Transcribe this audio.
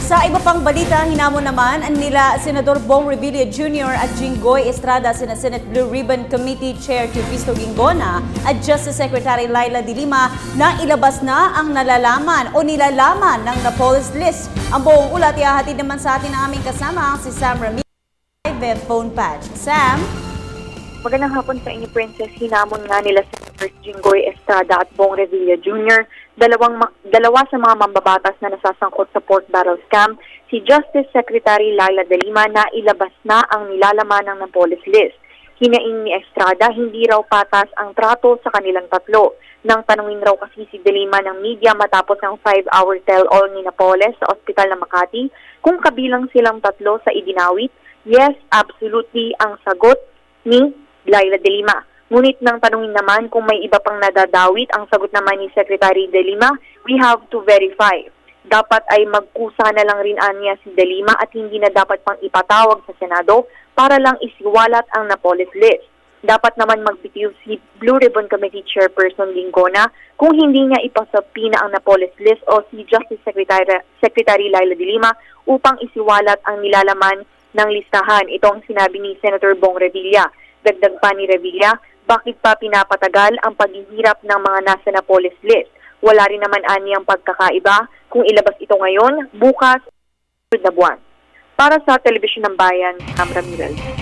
Sa iba pang balita, hinamon naman nila Senador Bong Revilla Jr. at Jinggoy Estrada, Senate Blue Ribbon Committee Chair Cristo Ginggona at Justice Secretary Laila De Lima na ilabas na ang nilalaman ng Napoles list. Ang buong ulat ihahatid naman sa atin ang aming kasama, si Sam Ramirez, live phone patch. Sam? Magandang hapon sa inyo, Princess. Hinamon nga nila Senators Jinggoy Estrada at Bong Revilla Jr., dalawa sa mga mambabatas na nasasangkot sa pork barrel scam, si Justice Secretary Laila De Lima na ilabas na ang nilalaman ng Napoles list. Hinaing ni Estrada, hindi raw patas ang trato sa kanilang tatlo. Nang tanungin raw kasi si De Lima ng media matapos ang 5-hour tell-all ni Napoles sa ospital ng Makati kung kabilang silang tatlo sa idinawit, yes, absolutely ang sagot ni Laila De Lima. Ngunit nang tanungin naman kung may iba pang nadadawit, ang sagot naman ni Secretary De Lima, we have to verify. Dapat ay magkusa na lang rin niya si De Lima at hindi na dapat pang ipatawag sa Senado para lang isiwalat ang Napoles list. Dapat naman magbitiw si Blue Ribbon Committee Chairperson Ginggona kung hindi niya ipasapina ang Napoles list o si Justice Secretary Laila De Lima upang isiwalat ang nilalaman ng listahan. Ito ang sinabi ni Senator Bong Revilla. Dagdag pa ni Revilla, bakit pa pinapatagal ang paghihirap ng mga nasa Napoles list? Wala rin naman aniyang pagkakaiba kung ilabas ito ngayon, bukas, na buwan. Para sa Telebisyon ng Bayan, Sam Ramirez.